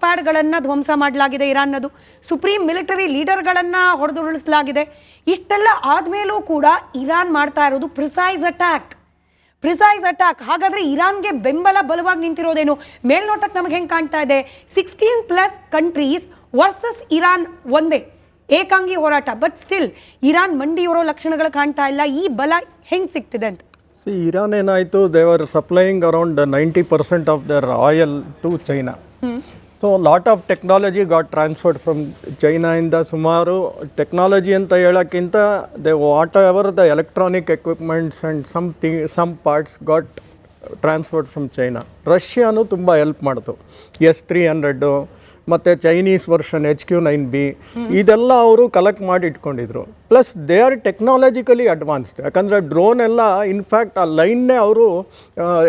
ಪ್ಯಾಡ್ಗಳನ್ನು ಧ್ವಂಸ ಮಾಡಲಾಗಿದೆ ಇರಾನ್ನದು, supreme military ಲೀಡರ್ಗಳನ್ನು ಹೊಡೆದುರುಳಿಸಲಾಗಿದೆ. ಇಷ್ಟೆಲ್ಲ ಆದಮೇಲೂ ಕೂಡ ಇರಾನ್ ಮಾಡ್ತಾ ಇರೋದು ಪ್ರಿಸೈಸ್ ಅಟ್ಯಾಕ್. ಹಾಗಾದ್ರೆ ಇರಾನ್ಗೆ ಬೆಂಬಲ ಬಲವಾಗಿ ನಿಂತಿರೋದೇನು? ಮೇಲ್ನೋಟಕ್ಕೆ ನಮಗೆ ಹೆಂಗೆ ಕಾಣ್ತಾ ಇದೆ, 16+ ಕಂಟ್ರೀಸ್ ವರ್ಸಸ್ ಇರಾನ್ ಒಂದೇ ಏಕಾಂಗಿ ಹೋರಾಟ. ಬಟ್ ಸ್ಟಿಲ್ ಇರಾನ್ ಮಂಡಿಯೋರೋ ಲಕ್ಷಣಗಳು ಕಾಣ್ತಾ ಇಲ್ಲ. ಈ ಬಲ ಹೆಂಗೆ ಸಿಗ್ತಿದೆ ಅಂತ? ಇರಾನ್ ಏನಾಯಿತು, they were supplying around 90% of their oil to China. So lot of technology got transferred from ಚೈನಾಯಿಂದ. ಸುಮಾರು ಟೆಕ್ನಾಲಜಿ ಅಂತ ಹೇಳೋಕ್ಕಿಂತ whatever the electronic equipments and some parts got transferred from China. ರಷ್ಯಾನು ತುಂಬ ಹೆಲ್ಪ್ ಮಾಡ್ತು. S-300 ಮತ್ತು Chinese version HQ-9B ಇದೆಲ್ಲ ಅವರು ಕಲೆಕ್ಟ್ ಮಾಡಿ ಇಟ್ಕೊಂಡಿದ್ರು. Plus they are technologically advanced. ಯಾಕಂದರೆ ಡ್ರೋನ್ ಎಲ್ಲ ಇನ್ಫ್ಯಾಕ್ಟ್ ಆ ಲೈನ್ನೇ ಅವರು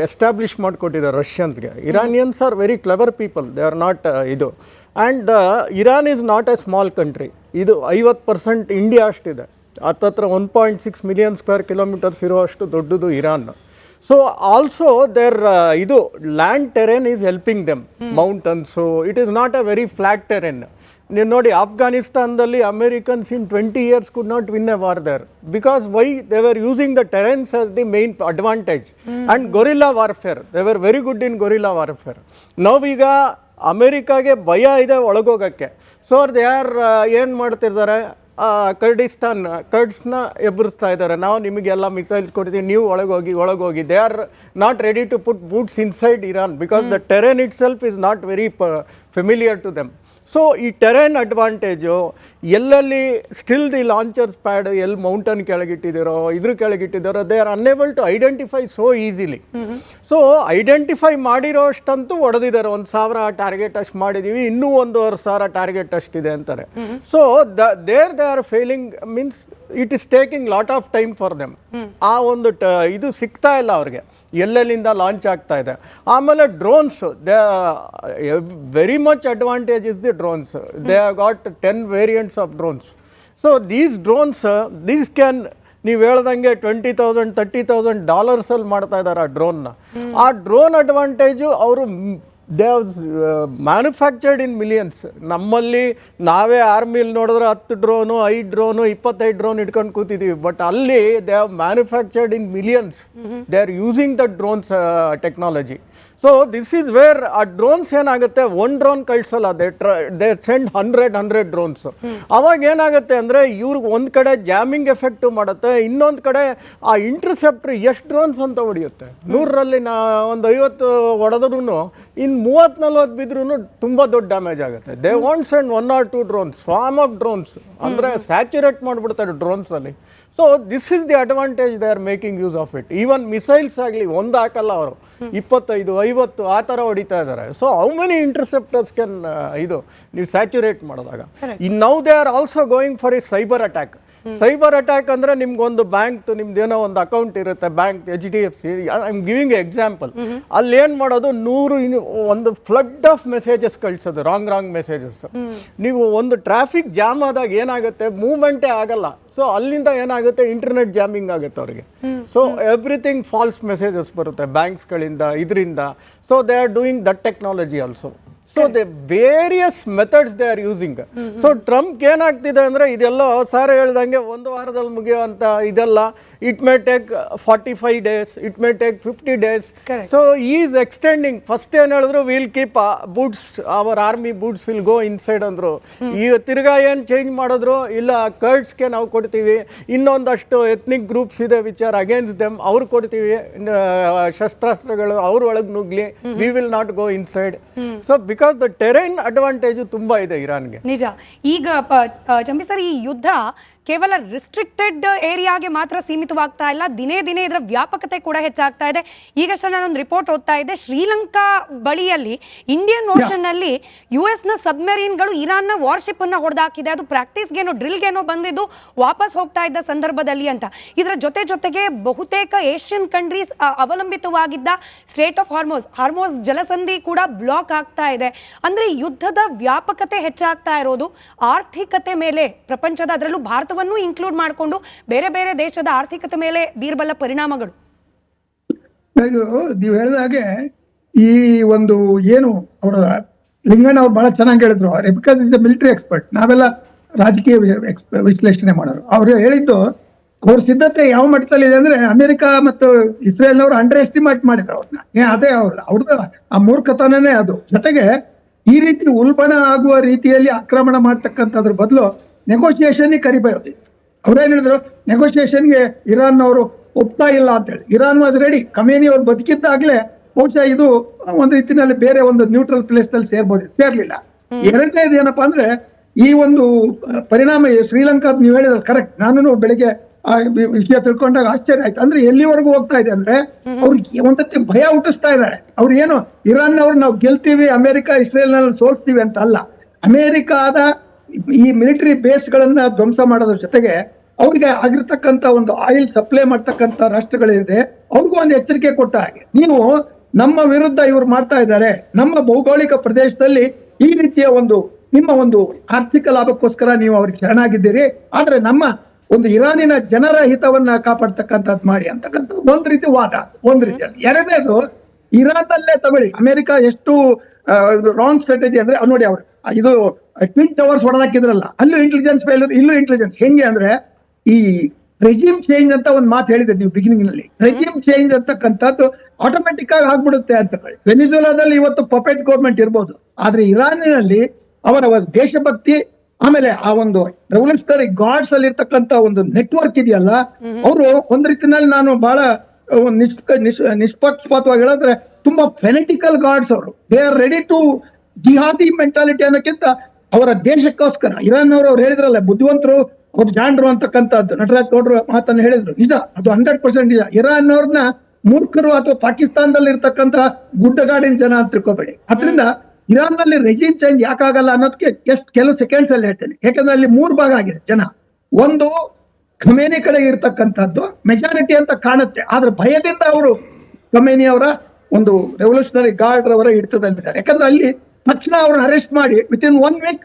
ಎಸ್ಟಾಬ್ಲಿಷ್ ಮಾಡಿಕೊಟ್ಟಿದ್ದಾರೆ ರಷ್ಯನ್ಸ್ಗೆ. Iranians are very clever people, they are not ಇದು. And Iran is not a small country. ಇದು 50% ಇಂಡಿಯಾ ಅಷ್ಟಿದೆ. ಹತ್ತತ್ರ 1.6 ಮಿಲಿಯನ್ ಸ್ಕ್ವೇರ್ ಕಿಲೋಮೀಟರ್ಸ್ ಇರುವಷ್ಟು ದೊಡ್ಡದು ಇರಾನ್. ಸೊ ಆಲ್ಸೋ ದೇರ್ ಇದು land terrain is helping them. Mountains, it is not a very flat terrain. ನೀವು ನೋಡಿ, ಅಫ್ಘಾನಿಸ್ತಾನದಲ್ಲಿ Americans in 20 years could not win a war there. Because why? They were using the terrains as the main advantage. And guerrilla warfare, they were very good in guerrilla warfare. ನಾವೀಗ ಅಮೇರಿಕಾಗೆ ಭಯ ಇದೆ ಒಳಗೋಗೋಕ್ಕೆ. So they R ಏನು ಮಾಡ್ತಿದ್ದಾರೆ, ಕರ್ಡ್ಸ್ನ ಎಬ್ಬರಿಸ್ತಾ ಇದ್ದಾರೆ. ನಾವು ನಿಮಗೆಲ್ಲ missiles ಕೊಡ್ತೀವಿ, ನೀವು ಒಳಗೋಗಿ. They are not ready to put boots inside Iran because the terrain itself is not very familiar to them. So ಈ ಟೆರೇನ್ ಅಡ್ವಾಂಟೇಜು ಎಲ್ಲೆಲ್ಲಿ ಸ್ಟಿಲ್ ದಿ ಲಾಂಚರ್ಸ್ ಪ್ಯಾಡ್ ಎಲ್ಲಿ ಮೌಂಟನ್ ಕೆಳಗಿಟ್ಟಿದ್ದೀರೋ, ಕೆಳಗಿಟ್ಟಿದ್ದಾರೋ, they are unable to identify so easily. So identify ಮಾಡಿರೋ ಅಷ್ಟಂತೂ ಹೊಡೆದಿದ್ದಾರೆ. 1,000 target ಅಷ್ಟು ಮಾಡಿದ್ದೀವಿ, ಇನ್ನೂ 1,500 ಟಾರ್ಗೆಟ್ ಅಷ್ಟಿದೆ ಅಂತಾರೆ. So they R failing means it is taking lot of time for them. ಆ ಒಂದು ಇದು ಸಿಗ್ತಾ ಇಲ್ಲ ಅವ್ರಿಗೆ, ಎಲ್ಲೆಲ್ಲಿಂದ ಲಾಂಚ್ ಆಗ್ತಾ ಇದೆ. ಆಮೇಲೆ drones, they very much advantage is the drones. They have got 10 variants of drones. So these drones, these can, ನೀವು ಹೇಳ್ದಂಗೆ $20,000 $30,000 ಮಾಡ್ತಾ ಇದ್ದಾರೆ ಆ ಡ್ರೋನ್ನ. ಆ ಡ್ರೋನ್ ಅಡ್ವಾಂಟೇಜು ಅವರು they have manufactured in millions. ನಮ್ಮಲ್ಲಿ ನಾವೇ ಆರ್ಮಿಲಿ ನೋಡಿದ್ರೆ 10 ಡ್ರೋನು 5 ಡ್ರೋನು 25 ಡ್ರೋನ್ ಇಟ್ಕೊಂಡು ಕೂತಿದ್ದೀವಿ. ಬಟ್ ಅಲ್ಲಿ they have manufactured in millions. They are using the drones technology. So this is where ಆ ಡ್ರೋನ್ಸ್ ಏನಾಗುತ್ತೆ, ಒಂದು ಡ್ರೋನ್ ಕಳಿಸಲ್ಲ, ದೇ ಸೆಂಡ್ 100 ಡ್ರೋನ್ಸ್. ಅವಾಗ ಏನಾಗುತ್ತೆ ಅಂದರೆ ಇವ್ರಿಗೆ ಒಂದು ಕಡೆ ಜಾಮಿಂಗ್ ಎಫೆಕ್ಟು ಮಾಡುತ್ತೆ, ಇನ್ನೊಂದು ಕಡೆ ಆ ಇಂಟರ್ಸೆಪ್ಟರ್ ಎಷ್ಟು ಡ್ರೋನ್ಸ್ ಅಂತ ಹೊಡೆಯುತ್ತೆ. 100ರಲ್ಲಿ ಒಂದು 50 ಹೊಡೆದ್ರೂ ಇನ್ನು 30-40 ಬಿದ್ರೂ ತುಂಬ ದೊಡ್ಡ ಡ್ಯಾಮೇಜ್ ಆಗುತ್ತೆ. They want send 1 or 2 drones, swarm of drones, ಅಂದರೆ ಸ್ಯಾಚುರೇಟ್ ಮಾಡಿಬಿಡ್ತಾರೆ ಡ್ರೋನ್ಸಲ್ಲಿ. So this is the advantage they are making use of it. Even missiles ಆಗಲಿ ಒಂದು ಹಾಕಲ್ಲ ಅವರು, 25-50 ಆ ಥರ ಹೊಡಿತಾ ಇದ್ದಾರೆ. So how many interceptors can ಇದು ನೀವು ಸ್ಯಾಚುರೇಟ್ ಮಾಡಿದಾಗ. In now they are also going for a cyber attack. Cyber attack ಅಂದರೆ ನಿಮ್ಗೊಂದು ಬ್ಯಾಂಕ್, ನಿಮ್ದೇನೋ ಒಂದು ಅಕೌಂಟ್ ಇರುತ್ತೆ, bank HDFC, I am giving example. ಅಲ್ಲಿ ಏನು ಮಾಡೋದು, 100 ಒಂದು ಫ್ಲಡ್ ಆಫ್ ಮೆಸೇಜಸ್ ಕಳಿಸೋದು, ರಾಂಗ್ ಮೆಸೇಜಸ್. ನೀವು ಒಂದು ಟ್ರಾಫಿಕ್ ಜಾಮ್ ಆದಾಗ ಏನಾಗುತ್ತೆ, ಮೂವ್ಮೆಂಟೇ ಆಗಲ್ಲ. ಸೊ ಅಲ್ಲಿಂದ ಏನಾಗುತ್ತೆ, ಇಂಟರ್ನೆಟ್ ಜಾಮಿಂಗ್ ಆಗುತ್ತೆ ಅವ್ರಿಗೆ. ಸೊ ಎವ್ರಿಥಿಂಗ್ ಫಾಲ್ಸ್ ಮೆಸೇಜಸ್ ಬರುತ್ತೆ ಬ್ಯಾಂಕ್ಸ್ಗಳಿಂದ, ಇದರಿಂದ. So they are doing that technology also. So the various methods they are using. So Trump ಏನಾಗ್ತಿದೆ ಅಂದರೆ, ಇದೆಲ್ಲ ಸಾರ್ ಹೇಳ್ದಂಗೆ 1 ವಾರದಲ್ಲಿ ಮುಗಿಯುವಂಥ ಇದೆಲ್ಲ, it may take 45 days, it may take 50 days. So is extending. First ಏನು ಹೇಳಿದ್ರು, will keep boots, our army boots will go inside ಅಂದರು. ಈಗ ತಿರ್ಗಾ ಏನು ಚೇಂಜ್ ಮಾಡಿದ್ರು, ಇಲ್ಲ ಕರ್ಡ್ಸ್ಗೆ ನಾವು ಕೊಡ್ತೀವಿ, ಇನ್ನೊಂದಷ್ಟು ಎಥ್ನಿಕ್ ಗ್ರೂಪ್ಸ್ ಇದೆ ವಿಚ್ ಆರ್ ಅಗೇನ್ಸ್ಟ್ ದೆಮ್, ಅವ್ರು ಕೊಡ್ತೀವಿ ಶಸ್ತ್ರಾಸ್ತ್ರಗಳು, ಅವ್ರ ಒಳಗೆ ನುಗ್ಲಿ, we will not go inside. So because the terrain advantage ತುಂಬ ಇದೆ ಇರಾನ್ಗೆ. ನಿಜ. ಈಗ ಚಂಪಿ ಸರ್, ಈ ಯುದ್ಧ ಕೇವಲ ರಿಸ್ಟ್ರಿಕ್ಟೆಡ್ ಏರಿಯಾಗೆ ಮಾತ್ರ ಸೀಮಿತವಾಗ್ತಾ ಇಲ್ಲ, ದಿನೇ ಇದರ ವ್ಯಾಪಕತೆ ಕೂಡ ಹೆಚ್ಚಾಗ್ತಾ ಇದೆ. ಈಗಷ್ಟೇ ನಾನೊಂದು ರಿಪೋರ್ಟ್ ಓದ್ತಾ ಇದ್ದೆ, ಶ್ರೀಲಂಕಾ ಬಳಿಯಲ್ಲಿ ಇಂಡಿಯನ್ ಓಷನ್ ನಲ್ಲಿ US ಸಬ್ಮೆರೀನ್ಗಳು ಇರಾನ್ನ ವಾರ್ಶಿಪ್ ಅನ್ನ ಹೊಡೆದಾಕಿದೆ. ಅದು ಪ್ರಾಕ್ಟೀಸ್ಗೇನೋ ಡ್ರಿಲ್ಗೇನೋ ಬಂದಿದ್ದು ವಾಪಸ್ ಹೋಗ್ತಾ ಇದ್ದ ಸಂದರ್ಭದಲ್ಲಿ ಅಂತ. ಇದರ ಜೊತೆಗೆ ಬಹುತೇಕ ಏಷ್ಯನ್ ಕಂಟ್ರೀಸ್ ಅವಲಂಬಿತವಾಗಿದ್ದ ಸ್ಟ್ರೇಟ್ ಆಫ್ ಹಾರ್ಮೋಸ್ ಜಲಸಂಧಿ ಕೂಡ ಬ್ಲಾಕ್ ಆಗ್ತಾ ಇದೆ. ಅಂದ್ರೆ ಯುದ್ಧದ ವ್ಯಾಪಕತೆ ಹೆಚ್ಚಾಗ್ತಾ ಇರೋದು ಆರ್ಥಿಕತೆ ಮೇಲೆ, ಪ್ರಪಂಚದ, ಅದರಲ್ಲೂ ಭಾರತ ಇನ್ಕ್ಲೂಡ್ ಮಾಡಿಕೊಂಡು ಬೇರೆ ದೇಶದ ಆರ್ಥಿಕತೆ ಮೇಲೆ ಬೀರ್ಬಲ್ಲ ಪರಿಣಾಮಗಳು. ನೀವು ಹೇಳಿದ ಹಾಗೆ ಈ ಒಂದು ಏನು ಅವರ ಲಿಂಗಣ್ಣ ಅವ್ರು ಬಹಳ ಚೆನ್ನಾಗಿ ಹೇಳಿದ್ರು, ಬಿಕಾಸ್ ಇಸ್ ಮಿಲಿಟರಿ ಎಕ್ಸ್ಪರ್ಟ್, ನಾವೆಲ್ಲ ರಾಜಕೀಯ ವಿಶ್ಲೇಷಣೆ ಮಾಡೋರು. ಅವ್ರು ಹೇಳಿದ್ದು ಅವ್ರ ಸಿದ್ಧತೆ ಯಾವ ಮಟ್ಟದಲ್ಲಿ ಇದೆ ಅಂದ್ರೆ ಅಮೆರಿಕ ಮತ್ತು ಇಸ್ರೇಲ್ನವರು ಅಂಡರ್ ಎಸ್ಟಿಮೇಟ್ ಮಾಡಿದ್ರು ಅವ್ರನ್ನ. ಅದೇ ಅವ್ರದ್ದು ಆ ಮೂರ್ಖತನನೇ ಅದು. ಜೊತೆಗೆ ಈ ರೀತಿ ಉಲ್ಬಣ ಆಗುವ ರೀತಿಯಲ್ಲಿ ಆಕ್ರಮಣ ಮಾಡ್ತಕ್ಕಂಥದ್ರ ಬದಲು ನೆಗೋಸಿಯೇಷನ್ ಕರಿಬೋದಿತ್ತು. ಅವ್ರೇನ್ ಹೇಳಿದ್ರು, ನೆಗೋಸಿಯೇಷನ್ಗೆ ಇರಾನ್ ಅವರು ಒಪ್ತಾ ಇಲ್ಲ ಅಂತ ಹೇಳಿ. Iran was ready. ಖಮೇನಿ ಅವ್ರು ಬದುಕಿದ್ದಾಗ್ಲೇ ಬಹುಶಃ ಇದು ಒಂದು ರೀತಿಯಲ್ಲಿ ಬೇರೆ ಒಂದು ನ್ಯೂಟ್ರಲ್ ಪ್ಲೇಸ್ ನಲ್ಲಿ ಸೇರ್ಲಿಲ್ಲ. ಎರಡನೇದು ಏನಪ್ಪಾ ಅಂದ್ರೆ ಈ ಒಂದು ಪರಿಣಾಮ ಶ್ರೀಲಂಕಾದ್ ನೀವು ಹೇಳಿದ್ರೆ ಕರೆಕ್ಟ್. ನಾನು ಬೆಳಿಗ್ಗೆ ಆ ವಿಷಯ ತಿಳ್ಕೊಂಡಾಗ ಆಶ್ಚರ್ಯ ಆಯ್ತು. ಅಂದ್ರೆ ಎಲ್ಲಿವರೆಗೂ ಹೋಗ್ತಾ ಇದೆ ಅಂದ್ರೆ ಅವ್ರಿಗೆ ಒಂದಕ್ಕೆ ಭಯ ಹುಟ್ಟಿಸ್ತಾ ಇದ್ದಾರೆ. ಅವ್ರು ಏನು ಇರಾನ್ನವ್ರು ನಾವು ಗೆಲ್ತೀವಿ, ಅಮೆರಿಕ ಇಸ್ರೇಲ್ ನಲ್ಲಿ ಸೋಲ್ಸ್ತೀವಿ ಅಂತ ಅಲ್ಲ. ಅಮೆರಿಕಾದ ಈ ಮಿಲಿಟರಿ ಬೇಸ್ ಗಳನ್ನ ಧ್ವಂಸ ಮಾಡೋದ್ರ ಜೊತೆಗೆ ಅವ್ರಿಗೆ ಆಗಿರ್ತಕ್ಕಂಥ ಒಂದು ಆಯಿಲ್ ಸಪ್ಲೈ ಮಾಡ್ತಕ್ಕಂಥ ರಾಷ್ಟ್ರಗಳಿದೆ, ಅವ್ರಿಗೂ ಒಂದು ಎಚ್ಚರಿಕೆ ಕೊಟ್ಟ ಹಾಗೆ, ನೀವು ನಮ್ಮ ವಿರುದ್ಧ ಇವ್ರು ಮಾಡ್ತಾ ಇದ್ದಾರೆ, ನಮ್ಮ ಭೌಗೋಳಿಕ ಪ್ರದೇಶದಲ್ಲಿ ಈ ರೀತಿಯ ಒಂದು ನಿಮ್ಮ ಒಂದು ಆರ್ಥಿಕ ಲಾಭಕ್ಕೋಸ್ಕರ ನೀವು ಅವ್ರಿಗೆ ಶರಣಾಗಿದ್ದೀರಿ, ಆದ್ರೆ ನಮ್ಮ ಒಂದು ಇರಾನಿನ ಜನರ ಹಿತವನ್ನ ಕಾಪಾಡ್ತಕ್ಕಂಥದ್ದು ಮಾಡಿ ಅಂತಕ್ಕಂಥದ್ದು ಒಂದ್ ರೀತಿ ವಾದ, ಒಂದ್ ರೀತಿ. ಎರಡನೇದು, ಇರಾನ್ನಲ್ಲೇ ತಗೊಳ್ಳಿ, ಅಮೆರಿಕ ಎಷ್ಟು ರಾಂಗ್ ಸ್ಟ್ರಾಟಜಿ ಅಂದ್ರೆ ನೋಡಿ, ಅವ್ರು ಇದು ಟ್ವಿನ್ ಟವರ್ಸ್ ಹೊಡೆದಾಕಿದ್ರಲ್ಲ, ಅಲ್ಲೂ ಇಂಟೆಲಿಜೆನ್ಸ್ ಫೇಲ್ಯೂರ್, ಇಲ್ಲೂ ಇಂಟೆಲಿಜೆನ್ಸ್. ಹೆಂಗೆ ಅಂದ್ರೆ ಈ ರೆಜಿಮ್ ಚೇಂಜ್ ಅಂತ ಒಂದು ಮಾತು ಹೇಳಿದ್ರೆ ನೀವು ಬಿಗಿನಿಂಗ್ ನಲ್ಲಿ, ರೆಜಿಮ್ ಚೇಂಜ್ ಅಂತಕ್ಕಂಥದ್ದು ಆಟೋಮೆಟಿಕ್ ಆಗಿ ಆಗ್ಬಿಡುತ್ತೆ ಅಂತ ಹೇಳಿ. ವೆನಿಜುಲಾದಲ್ಲಿ ಇವತ್ತು ಪಪೆಟ್ ಗೌರ್ಮೆಂಟ್ ಇರ್ಬೋದು, ಆದ್ರೆ ಇರಾನಿನಲ್ಲಿ ಅವರ ದೇಶಭಕ್ತಿ ಆಮೇಲೆ ಆ ಒಂದು ರೆವಲ್ಯೂಷನರಿ ಗಾರ್ಡ್ಸ್ ಅಲ್ಲಿ ಇರ್ತಕ್ಕಂಥ ಒಂದು ನೆಟ್ವರ್ಕ್ ಇದೆಯಲ್ಲ, ಅವರು ಒಂದ್ ರೀತಿನಲ್ಲಿ ನಾನು ಬಹಳ ನಿಷ್ಪಕ್ಷಪಾತವಾಗಿ ಹೇಳಿದ್ರೆ ತುಂಬಾ ಫೆನೆಟಿಕಲ್ ಗಾರ್ಡ್ಸ್ ಅವರು. ದೇ ಆರ್ ರೆಡಿ ಟು ಜಿಹಾದಿ ಮೆಂಟಾಲಿಟಿ ಅನ್ನೋಕ್ಕಿಂತ ಅವರ ದೇಶಕ್ಕೋಸ್ಕರ. ಇರಾನ್ ಅವ್ರು ಹೇಳಿದ್ರಲ್ಲ, ಬುದ್ಧಿವಂತರು ಅವ್ರು ಜಾಣರು ಅಂತಕ್ಕಂಥದ್ದು ನಟರಾಜ್ ಗೌಡ್ರು ಮಾತನ್ನು ಹೇಳಿದ್ರು, ನಿಜ, ಅದು 100% ನಿಜ. ಇರಾನ್ ಅವ್ರನ್ನ ಮೂರ್ಖರು ಅಥವಾ ಪಾಕಿಸ್ತಾನದಲ್ಲಿ ಇರ್ತಕ್ಕಂಥ ಗುಡ್ಡಗಾಡಿನ ಜನ ಅಂತ ತಿಳ್ಕೊಬೇಡಿ. ಅದರಿಂದ ಇರಾನ್ ನಲ್ಲಿ ರೆಜಿಮ್ ಚೇಂಜ್ ಯಾಕಾಗಲ್ಲ ಅನ್ನೋದಕ್ಕೆ ಜಸ್ಟ್ ಕೆಲವು ಸೆಕೆಂಡ್ಸ್ ಅಲ್ಲಿ ಹೇಳ್ತೇನೆ. ಯಾಕಂದ್ರೆ ಅಲ್ಲಿ 3 ಭಾಗ ಆಗಿದೆ ಜನ. ಒಂದು ಖಮೇನಿ ಕಡೆ ಇರ್ತಕ್ಕಂಥದ್ದು ಮೆಜಾರಿಟಿ ಅಂತ ಕಾಣುತ್ತೆ, ಆದ್ರೆ ಭಯದಿಂದ ಅವರು ಖಮೇನಿ ಅವರ ಒಂದು ರೆವಲ್ಯೂಷನರಿ ಗಾರ್ಡ್ ಅವರ ಹಿಡಿತದಲ್ಲಿದ್ದಾರೆ. ಯಾಕಂದ್ರೆ ಅಲ್ಲಿ ತಕ್ಷಣ ಅವ್ರನ್ನ ಅರೆಸ್ಟ್ ಮಾಡಿ within 1 week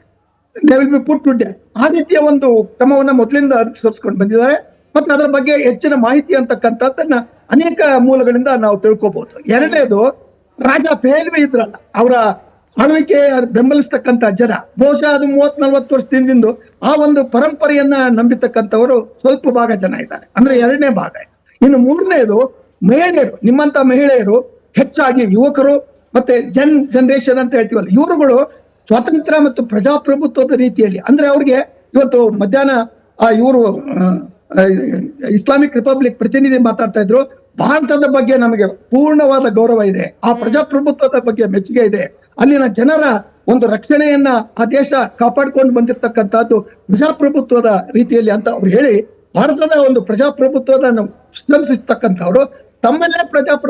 they will be put to death. ಆ ರೀತಿಯ ಒಂದು ಕ್ರಮವನ್ನ ಮೊದಲಿಂದ ಅನುಸರಿಸ್ಕೊಂಡು ಬಂದಿದ್ದಾರೆ. ಮತ್ತೆ ಅದರ ಬಗ್ಗೆ ಹೆಚ್ಚಿನ ಮಾಹಿತಿ ಅಂತಕ್ಕಂಥದ್ದನ್ನ ಅನೇಕ ಮೂಲಗಳಿಂದ ನಾವು ತಿಳ್ಕೊಬಹುದು. ಎರಡನೇದು, ರಾಜ ಪೇಲ್ವಿ ಇದ್ರಲ್ಲ, ಅವರ ಆಳ್ವಿಕೆ ಬೆಂಬಲಿಸ್ತಕ್ಕಂಥ ಜನ ಬಹುಶಃ ಅದು 30-40 ವರ್ಷದಿಂದ ಆ ಒಂದು ಪರಂಪರೆಯನ್ನ ನಂಬಿತಕ್ಕಂಥವರು ಸ್ವಲ್ಪ ಭಾಗ ಜನ ಇದ್ದಾರೆ, ಅಂದ್ರೆ ಎರಡನೇ ಭಾಗ. ಇನ್ನು ಮೂರನೇದು, ಮಹಿಳೆಯರು, ನಿಮ್ಮಂತ ಮಹಿಳೆಯರು, ಹೆಚ್ಚಾಗಿ ಯುವಕರು ಮತ್ತೆ ಜನರೇಷನ್ ಅಂತ ಹೇಳ್ತೀವಲ್ಲ, ಇವರುಗಳು ಸ್ವಾತಂತ್ರ್ಯ ಮತ್ತು ಪ್ರಜಾಪ್ರಭುತ್ವದ ರೀತಿಯಲ್ಲಿ, ಅಂದ್ರೆ ಅವ್ರಿಗೆ ಇವತ್ತು ಮಧ್ಯಾಹ್ನ ಇವರು ಇಸ್ಲಾಮಿಕ್ ರಿಪಬ್ಲಿಕ್ ಪ್ರತಿನಿಧಿ ಮಾತಾಡ್ತಾ ಇದ್ರು, ಭಾರತದ ಬಗ್ಗೆ ನಮಗೆ ಪೂರ್ಣವಾದ ಗೌರವ ಇದೆ, ಆ ಪ್ರಜಾಪ್ರಭುತ್ವದ ಬಗ್ಗೆ ಮೆಚ್ಚುಗೆ ಇದೆ, ಅಲ್ಲಿನ ಜನರ ಒಂದು ರಕ್ಷಣೆಯನ್ನ ಆ ದೇಶ ಕಾಪಾಡ್ಕೊಂಡು ಬಂದಿರತಕ್ಕಂಥದ್ದು ಪ್ರಜಾಪ್ರಭುತ್ವದ ರೀತಿಯಲ್ಲಿ ಅಂತ ಅವ್ರು ಹೇಳಿ ಭಾರತದ ಒಂದು ಪ್ರಜಾಪ್ರಭುತ್ವದ ಪ್ರಶಂಸಿಸ್ತಕ್ಕಂಥವ್ರು ತಮ್ಮಲ್ಲೇ ಪ್ರಜಾಪ್ರಭುತ್ವ